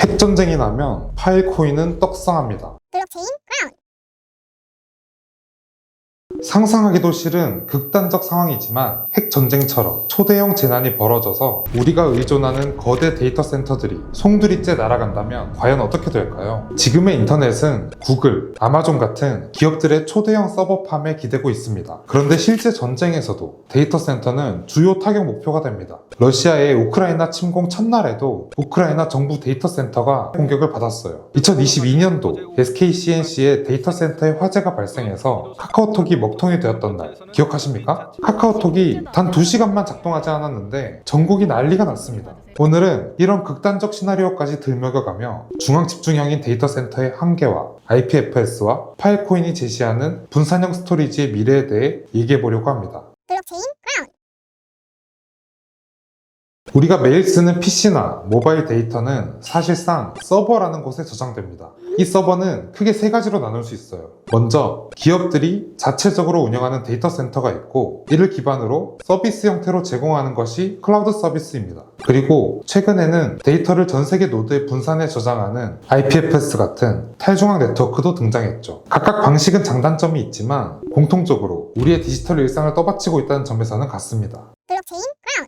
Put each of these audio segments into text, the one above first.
핵전쟁이 나면 파일코인은 떡상합니다. 블록체인 크라운. 상상하기도 싫은 극단적 상황이지만 핵전쟁처럼 초대형 재난이 벌어져서 우리가 의존하는 거대 데이터 센터들이 송두리째 날아간다면 과연 어떻게 될까요? 지금의 인터넷은 구글, 아마존 같은 기업들의 초대형 서버팜에 기대고 있습니다. 그런데 실제 전쟁에서도 데이터 센터는 주요 타격 목표가 됩니다. 러시아의 우크라이나 침공 첫날에도 우크라이나 정부 데이터 센터가 공격을 받았어요. 2022년도 SKCNC의 데이터 센터에 화재가 발생해서 카카오톡이 먹통이 되었던 날 기억하십니까? 카카오톡이 단 2시간만 작동하지 않았는데 전국이 난리가 났습니다. 오늘은 이런 극단적 시나리오까지 들먹여가며 중앙집중형인 데이터 센터의 한계와 IPFS와 파일코인이 제시하는 분산형 스토리지의 미래에 대해 얘기해보려고 합니다. 블록체인 크라운. 우리가 매일 쓰는 PC나 모바일 데이터는 사실상 서버라는 곳에 저장됩니다. 이 서버는 크게 3가지로 나눌 수 있어요. 먼저 기업들이 자체적으로 운영하는 데이터 센터가 있고 이를 기반으로 서비스 형태로 제공하는 것이 클라우드 서비스입니다. 그리고 최근에는 데이터를 전 세계 노드에 분산해 저장하는 IPFS 같은 탈중앙 네트워크도 등장했죠. 각각 방식은 장단점이 있지만 공통적으로 우리의 디지털 일상을 떠받치고 있다는 점에서는 같습니다. 블록체인 크라운.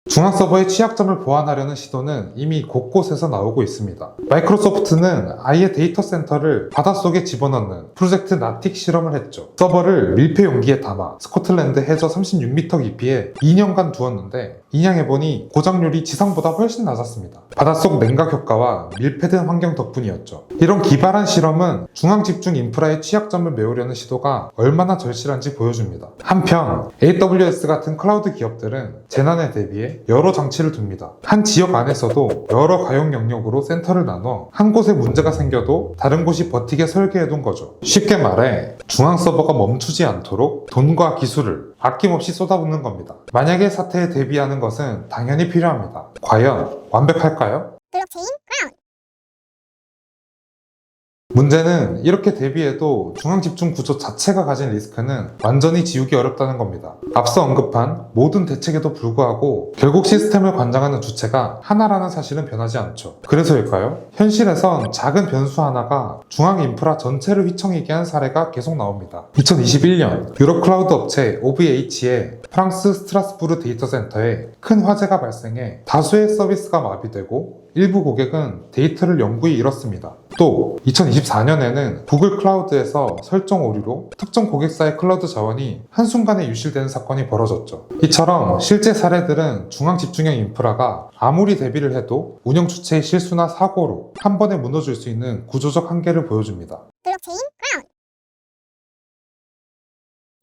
중앙 서버의 취약점을 보완하려는 시도는 이미 곳곳에서 나오고 있습니다. 마이크로소프트는 아예 데이터 센터를 바닷속에 집어넣는 프로젝트 나틱 실험을 했죠. 서버를 밀폐 용기에 담아 스코틀랜드 해저 36m 깊이에 2년간 두었는데 인양해보니 고장률이 지상보다 훨씬 낮았습니다. 바닷속 냉각 효과와 밀폐된 환경 덕분이었죠. 이런 기발한 실험은 중앙 집중 인프라의 취약점을 메우려는 시도가 얼마나 절실한지 보여줍니다. 한편 AWS 같은 클라우드 기업들은 재난에 대비해 여러 장치를 둡니다. 한 지역 안에서도 여러 가용 영역으로 센터를 나눠 한 곳에 문제가 생겨도 다른 곳이 버티게 설계해둔 거죠. 쉽게 말해 중앙 서버가 멈추지 않도록 돈과 기술을 아낌없이 쏟아붓는 겁니다. 만약의 사태에 대비하는 것은 당연히 필요합니다. 과연 완벽할까요? 블록체인 크라운. 문제는 이렇게 대비해도 중앙집중 구조 자체가 가진 리스크는 완전히 지우기 어렵다는 겁니다. 앞서 언급한 모든 대책에도 불구하고 결국 시스템을 관장하는 주체가 하나라는 사실은 변하지 않죠. 그래서일까요? 현실에선 작은 변수 하나가 중앙 인프라 전체를 휘청이게 한 사례가 계속 나옵니다. 2021년 유럽 클라우드 업체 OVH의 프랑스 스트라스부르 데이터 센터에 큰 화재가 발생해 다수의 서비스가 마비되고 일부 고객은 데이터를 영구히 잃었습니다. 또 2024년에는 구글 클라우드에서 설정 오류로 특정 고객사의 클라우드 자원이 한순간에 유실되는 사건이 벌어졌죠. 이처럼 실제 사례들은 중앙 집중형 인프라가 아무리 대비를 해도 운영 주체의 실수나 사고로 한 번에 무너질 수 있는 구조적 한계를 보여줍니다. 블록체인 크라운.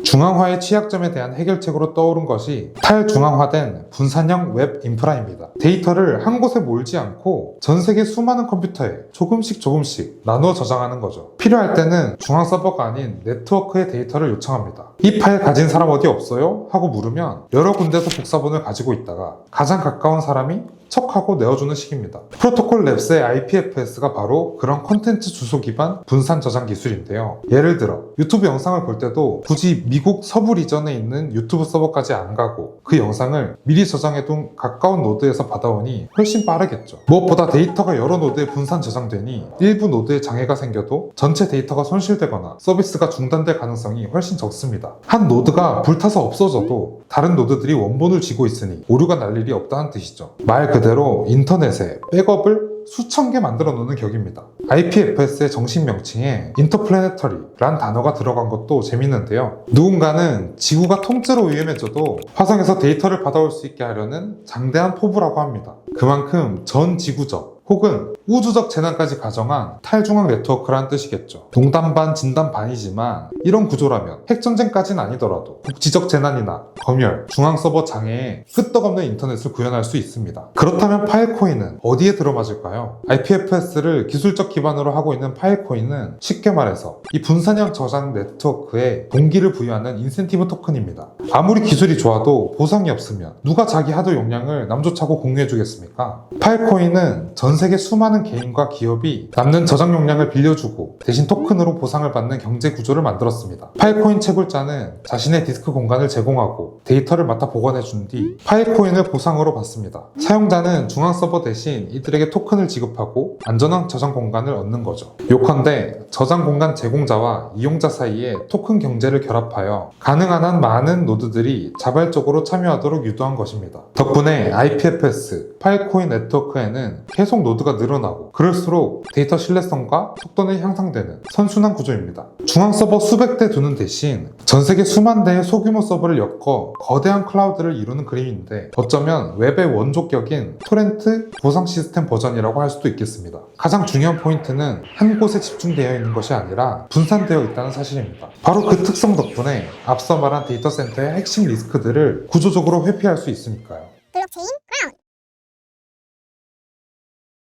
중앙화의 취약점에 대한 해결책으로 떠오른 것이 탈중앙화된 분산형 웹 인프라입니다. 데이터를 한 곳에 몰지 않고 전 세계 수많은 컴퓨터에 조금씩 나누어 저장하는 거죠. 필요할 때는 중앙 서버가 아닌 네트워크의 데이터를 요청합니다. 이 파일 가진 사람 어디 없어요? 하고 물으면 여러 군데서 복사본을 가지고 있다가 가장 가까운 사람이 척하고 내어주는 식입니다. 프로토콜 랩스의 IPFS가 바로 그런 콘텐츠 주소 기반 분산 저장 기술인데요. 예를 들어 유튜브 영상을 볼 때도 굳이 미국 서부 리전에 있는 유튜브 서버까지 안 가고 그 영상을 미리 저장해둔 가까운 노드에서 받아오니 훨씬 빠르겠죠. 무엇보다 데이터가 여러 노드에 분산 저장되니 일부 노드에 장애가 생겨도 전체 데이터가 손실되거나 서비스가 중단될 가능성이 훨씬 적습니다. 한 노드가 불타서 없어져도 다른 노드들이 원본을 쥐고 있으니 오류가 날 일이 없다는 뜻이죠. 말 그대로 인터넷에 백업을 수천 개 만들어 놓는 격입니다. IPFS의 정식 명칭에 인터플래네터리란 단어가 들어간 것도 재밌는데요. 누군가는 지구가 통째로 위험해져도 화성에서 데이터를 받아올 수 있게 하려는 장대한 포부라고 합니다. 그만큼 전 지구적 혹은 우주적 재난까지 가정한 탈중앙 네트워크란 뜻이겠죠. 농담 반 진담 반이지만 이런 구조라면 핵전쟁까지는 아니더라도 국지적 재난이나 검열, 중앙 서버 장애에 끄떡없는 인터넷을 구현할 수 있습니다. 그렇다면 파일코인은 어디에 들어맞을까요? IPFS를 기술적 기반으로 하고 있는 파일코인은 쉽게 말해서 이 분산형 저장 네트워크에 동기를 부여하는 인센티브 토큰입니다. 아무리 기술이 좋아도 보상이 없으면 누가 자기 하드 용량을 남조차고 공유해주겠습니까? 파일코인은 전 세계 수많은 수많은 개인과 기업이 남는 저장 용량을 빌려주고 대신 토큰으로 보상을 받는 경제 구조를 만들었습니다. 파일코인 채굴자는 자신의 디스크 공간을 제공하고 데이터를 맡아 보관해준 뒤 파일코인을 보상으로 받습니다. 사용자는 중앙 서버 대신 이들에게 토큰을 지급하고 안전한 저장 공간을 얻는 거죠. 요컨대 저장 공간 제공자와 이용자 사이에 토큰 경제를 결합하여 가능한 한 많은 노드들이 자발적으로 참여하도록 유도한 것입니다. 덕분에 IPFS, 파일코인 네트워크에는 계속 노드가 늘어나고 그럴수록 데이터 신뢰성과 속도는 향상되는 선순환 구조입니다. 중앙 서버 수백 대 두는 대신 전 세계 수만 대의 소규모 서버를 엮어 거대한 클라우드를 이루는 그림인데 어쩌면 웹의 원조격인 토렌트 보상 시스템 버전이라고 할 수도 있겠습니다. 가장 중요한 포인트는 한 곳에 집중되어 있는 것이 아니라 분산되어 있다는 사실입니다. 바로 그 특성 덕분에 앞서 말한 데이터 센터의 핵심 리스크들을 구조적으로 회피할 수 있으니까요. 블록체인 크라운.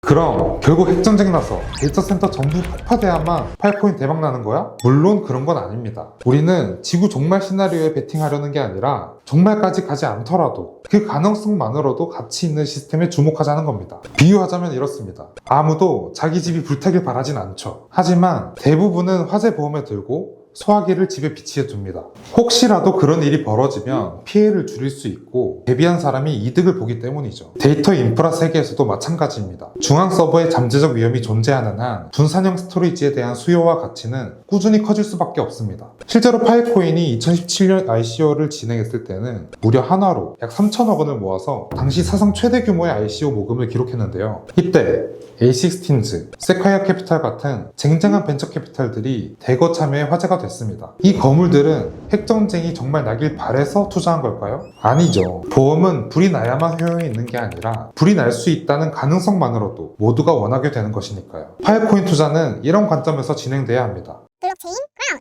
그럼 결국 핵전쟁 나서 데이터 센터 전부 폭파돼야만 파일코인 대박 나는 거야? 물론 그런 건 아닙니다. 우리는 지구 종말 시나리오에 베팅하려는 게 아니라 종말까지 가지 않더라도 그 가능성만으로도 가치 있는 시스템에 주목하자는 겁니다. 비유하자면 이렇습니다. 아무도 자기 집이 불타길 바라진 않죠. 하지만 대부분은 화재 보험에 들고 소화기를 집에 비치해 둡니다. 혹시라도 그런 일이 벌어지면 피해를 줄일 수 있고 대비한 사람이 이득을 보기 때문이죠. 데이터 인프라 세계에서도 마찬가지입니다. 중앙 서버의 잠재적 위험이 존재하는 한 분산형 스토리지에 대한 수요와 가치는 꾸준히 커질 수밖에 없습니다. 실제로 파일코인이 2017년 ICO를 진행했을 때는 무려 한화로 약 3천억 원을 모아서 당시 사상 최대 규모의 ICO 모금을 기록했는데요. 이때 A16즈, 세콰이어 캐피탈 같은 쟁쟁한 벤처 캐피탈들이 대거 참여해 화제가 됐습니다. 이 거물들은 핵전쟁이 정말 나길 바래서 투자한 걸까요? 아니죠. 보험은 불이 나야만 효용이 있는 게 아니라 불이 날 수 있다는 가능성만으로도 모두가 원하게 되는 것이니까요. 파일코인 투자는 이런 관점에서 진행돼야 합니다. 블록체인 크라운.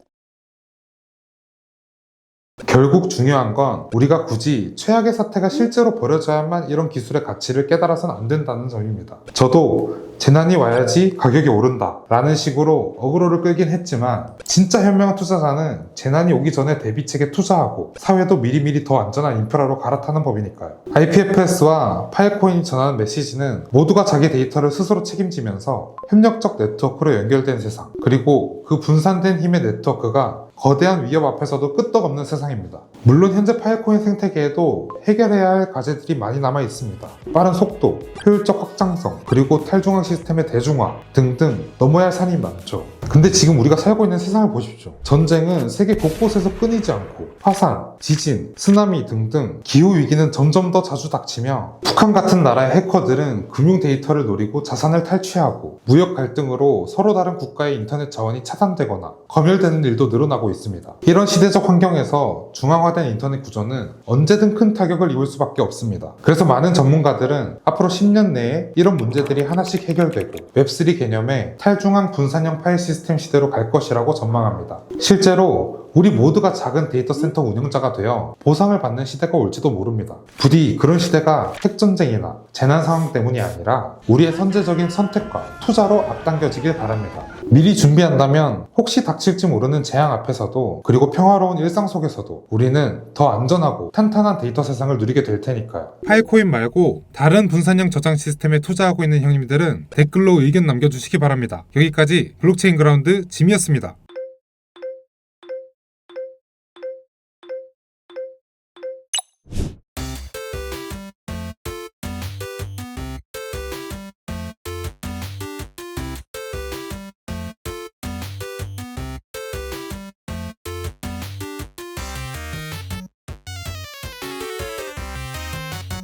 결국 중요한 건 우리가 굳이 최악의 사태가 실제로 벌어져야만 이런 기술의 가치를 깨달아서는 안 된다는 점입니다. 저도 재난이 와야지 가격이 오른다 라는 식으로 어그로를 끌긴 했지만 진짜 현명한 투자자는 재난이 오기 전에 대비책에 투자하고 사회도 미리미리 더 안전한 인프라로 갈아타는 법이니까요. IPFS와 파일코인이 전하는 메시지는 모두가 자기 데이터를 스스로 책임지면서 협력적 네트워크로 연결된 세상, 그리고 그 분산된 힘의 네트워크가 거대한 위협 앞에서도 끄떡없는 세상입니다. 물론 현재 파일코인 생태계에도 해결해야 할 과제들이 많이 남아 있습니다. 빠른 속도, 효율적 확장성, 그리고 탈중앙 시스템의 대중화 등등 넘어야 할 산이 많죠. 근데 지금 우리가 살고 있는 세상을 보십시오. 전쟁은 세계 곳곳에서 끊이지 않고 화산, 지진, 쓰나미 등등 기후위기는 점점 더 자주 닥치며 북한 같은 나라의 해커들은 금융 데이터를 노리고 자산을 탈취하고 무역 갈등으로 서로 다른 국가의 인터넷 자원이 차단되거나 검열되는 일도 늘어나고 있습니다. 이런 시대적 환경에서 중앙화된 인터넷 구조는 언제든 큰 타격을 입을 수밖에 없습니다. 그래서 많은 전문가들은 앞으로 10년 내에 이런 문제들이 하나씩 해결되고 웹3 개념의 탈중앙 분산형 파일 시스템 시대로 갈 것이라고 전망합니다. 실제로 우리 모두가 작은 데이터 센터 운영자가 되어 보상을 받는 시대가 올지도 모릅니다. 부디 그런 시대가 핵전쟁이나 재난 상황 때문이 아니라 우리의 선제적인 선택과 투자로 앞당겨지길 바랍니다. 미리 준비한다면 혹시 닥칠지 모르는 재앙 앞에서도, 그리고 평화로운 일상 속에서도 우리는 더 안전하고 탄탄한 데이터 세상을 누리게 될 테니까요. 파일코인 말고 다른 분산형 저장 시스템에 투자하고 있는 형님들은 댓글로 의견 남겨주시기 바랍니다. 여기까지 블록체인 그라운드 짐이었습니다.